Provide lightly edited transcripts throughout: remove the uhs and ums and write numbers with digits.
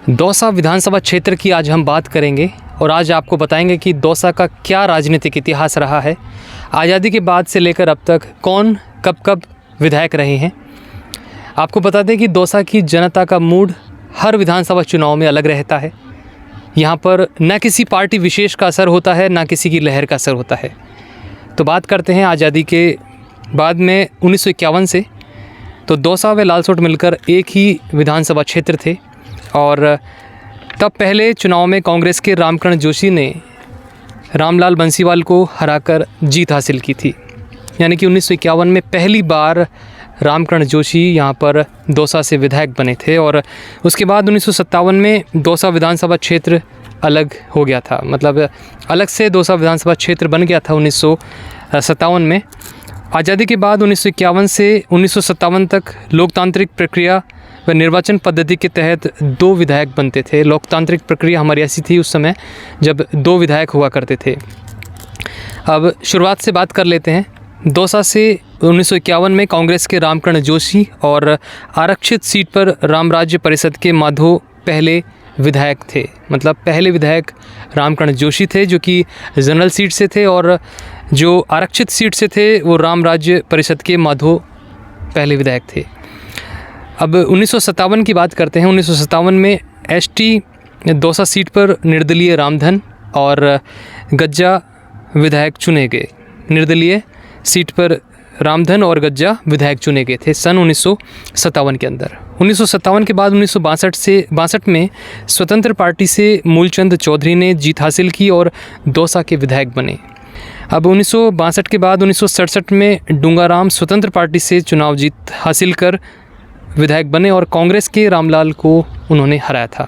दौसा विधानसभा क्षेत्र की आज हम बात करेंगे और आज आपको बताएंगे कि दौसा का क्या राजनीतिक इतिहास रहा है। आज़ादी के बाद से लेकर अब तक कौन कब कब विधायक रहे हैं। आपको बता दें कि दौसा की जनता का मूड हर विधानसभा चुनाव में अलग रहता है। यहाँ पर न किसी पार्टी विशेष का असर होता है, न किसी की लहर का असर होता है। तो बात करते हैं आज़ादी के बाद में 1951 से। तो दौसा व लालसोट मिलकर एक ही विधानसभा क्षेत्र थे और तब पहले चुनाव में कांग्रेस के रामकरण जोशी ने रामलाल बंसीवाल को हराकर जीत हासिल की थी। यानी कि 1951 में पहली बार रामकरण जोशी यहाँ पर दौसा से विधायक बने थे और उसके बाद 1957 में दौसा विधानसभा क्षेत्र अलग हो गया था। मतलब अलग से दौसा विधानसभा क्षेत्र बन गया था 1957 में। आज़ादी के बाद 1951 से 1957 तक लोकतांत्रिक प्रक्रिया व निर्वाचन पद्धति के तहत 2 विधायक बनते थे। लोकतांत्रिक प्रक्रिया हमारी ऐसी थी उस समय जब 2 विधायक हुआ करते थे। अब शुरुआत से बात कर लेते हैं। दौसा से 1951 में कांग्रेस के रामकरण जोशी और आरक्षित सीट पर राम राज्य परिषद के माधो पहले विधायक थे। मतलब पहले विधायक रामकरण जोशी थे जो कि जनरल सीट से थे और जो आरक्षित सीट से थे वो राम राज्य परिषद के माधो पहले विधायक थे। अब 1957 की बात करते हैं। 1957 में एसटी दौसा सीट पर निर्दलीय रामधन और गज्जा विधायक चुने गए। निर्दलीय सीट पर रामधन और गज्जा विधायक चुने गए थे सन 1957 के अंदर। 1957 के बाद 1962 में स्वतंत्र पार्टी से मूलचंद चौधरी ने जीत हासिल की और दौसा के विधायक बने। अब 1962 के बाद 1967 में डूंगाराम स्वतंत्र पार्टी से चुनाव जीत हासिल कर विधायक बने और कांग्रेस के रामलाल को उन्होंने हराया था।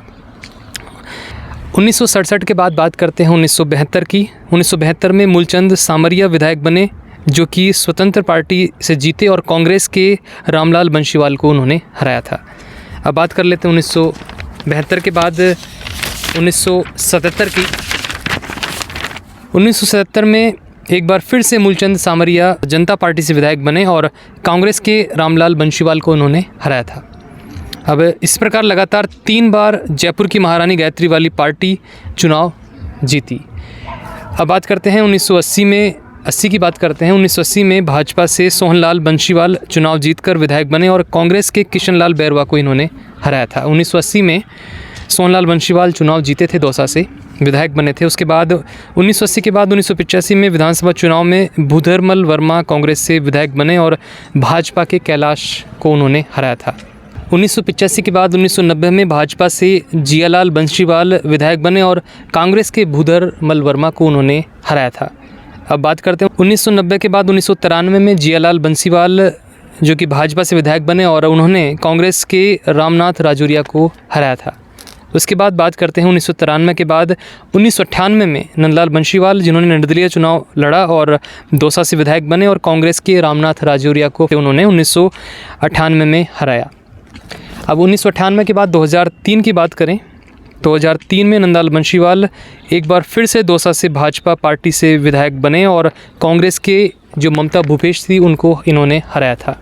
1967 के बाद बात करते हैं 1972 की। 1972 में मूलचंद सामरिया विधायक बने जो कि स्वतंत्र पार्टी से जीते और कांग्रेस के रामलाल बंशीवाल को उन्होंने हराया था। अब बात कर लेते हैं 1972 के बाद 1977 की। 1977 में एक बार फिर से मूलचंद सामरिया जनता पार्टी से विधायक बने और कांग्रेस के रामलाल बंशीवाल को उन्होंने हराया था। अब इस प्रकार लगातार 3 बार जयपुर की महारानी गायत्री वाली पार्टी चुनाव जीती। अब बात करते हैं 1980 की बात करते हैं। 1980 में भाजपा से सोहनलाल बंशीवाल चुनाव जीतकर विधायक बने और कांग्रेस के किशनलाल बैरवा को इन्होंने हराया था। 1980 में सोहनलाल बंशीवाल चुनाव जीते थे, दौसा से विधायक बने थे। उसके बाद 1980 के बाद 1985 में विधानसभा चुनाव में भूधरमल वर्मा कांग्रेस से विधायक बने और भाजपा के कैलाश को उन्होंने हराया था। 1985 के बाद 1990 में भाजपा से जियालाल बंशीवाल विधायक बने और कांग्रेस के भूधरमल वर्मा को उन्होंने हराया था। अब बात करते हैं 1990 के बाद 1993 में जियालाल बंसीवाल जो कि भाजपा से विधायक बने और उन्होंने कांग्रेस के रामनाथ राजौरिया को हराया था। उसके बाद बात करते हैं 1993 के बाद 1998 में नंदलाल बंशीवाल जिन्होंने निर्दलीय चुनाव लड़ा और दौसा से विधायक बने और कांग्रेस के रामनाथ राजौरिया को उन्होंने 1998 में हराया। अब 1998 के बाद 2003 की बात करें। 2003 में नंदलाल बंशीवाल एक बार फिर से दौसा से भाजपा पार्टी से विधायक बने और कांग्रेस के जो ममता भूपेश थी उनको इन्होंने हराया था।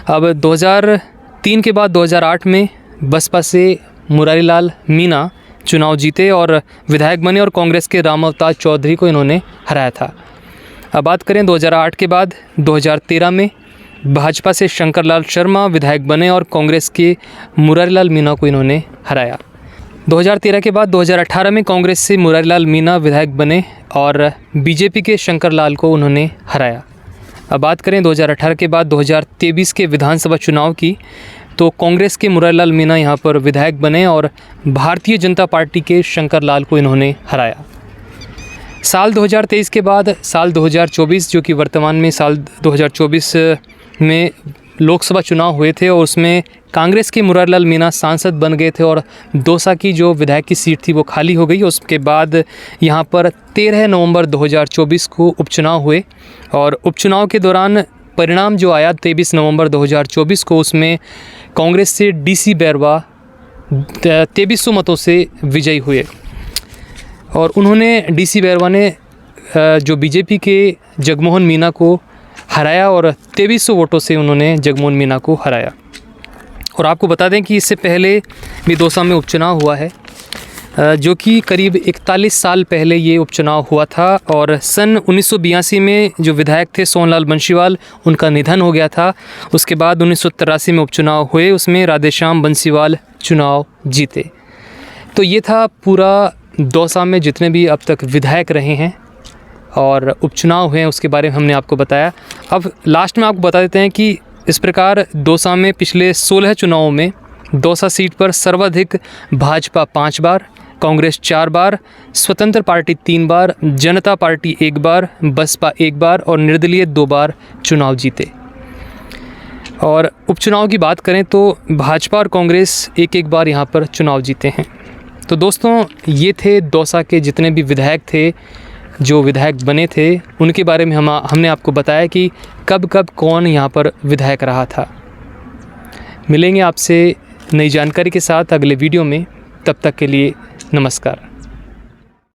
अब 2003 के बाद 2008 में बसपा से मुरारीलाल मीणा चुनाव जीते और विधायक बने और कांग्रेस के राम अवतार चौधरी को इन्होंने हराया था। अब बात करें 2008 के बाद 2013 में भाजपा से शंकरलाल शर्मा विधायक बने और कांग्रेस के मुरारीलाल मीणा को इन्होंने हराया। 2013 के बाद 2018 में कांग्रेस से मुरारीलाल मीणा विधायक बने और बीजेपी के शंकरलाल को उन्होंने हराया। अब बात करें 2018 के बाद 2023 के विधानसभा चुनाव की, तो कांग्रेस के मुरारीलाल मीणा यहाँ पर विधायक बने और भारतीय जनता पार्टी के शंकरलाल को इन्होंने हराया। साल 2023 के बाद साल 2024 जो कि वर्तमान में साल 2024 में लोकसभा चुनाव हुए थे और उसमें कांग्रेस के मुरारीलाल मीणा सांसद बन गए थे और दौसा की जो विधायक की सीट थी वो खाली हो गई। उसके बाद यहाँ पर 13 नवंबर 2024 को उपचुनाव हुए और उपचुनाव के दौरान परिणाम जो आया 23 नवंबर 2024 को, उसमें कांग्रेस से डीसी बैरवा 2300 मतों से विजयी हुए और उन्होंने डीसी बैरवा ने जो बीजेपी के जगमोहन मीणा को हराया और 2300 वोटों से उन्होंने जगमोहन मीणा को हराया। और आपको बता दें कि इससे पहले भी दौसा में उपचुनाव हुआ है, जो कि करीब 41 साल पहले ये उपचुनाव हुआ था। और सन 1982 में जो विधायक थे सोनलाल बंशीवाल, उनका निधन हो गया था। उसके बाद 1983 में उपचुनाव हुए, उसमें राधेश्याम बंसीवाल चुनाव जीते। तो ये था पूरा दौसा में जितने भी अब तक विधायक रहे हैं और उपचुनाव हुए हैं उसके बारे में हमने आपको बताया। अब लास्ट में आपको बता देते हैं कि इस प्रकार दौसा में पिछले 16 चुनावों में दौसा सीट पर सर्वाधिक भाजपा 5 बार, कांग्रेस 4 बार, स्वतंत्र पार्टी 3 बार, जनता पार्टी 1 बार, बसपा 1 बार और निर्दलीय 2 बार चुनाव जीते। और उपचुनाव की बात करें तो भाजपा और कांग्रेस 1-1 बार यहाँ पर चुनाव जीते हैं। तो दोस्तों, ये थे दौसा के जितने भी विधायक थे, जो विधायक बने थे, उनके बारे में हमने आपको बताया कि कब कब कौन यहाँ पर विधायक रहा था। मिलेंगे आपसे नई जानकारी के साथ अगले वीडियो में, तब तक के लिए नमस्कार।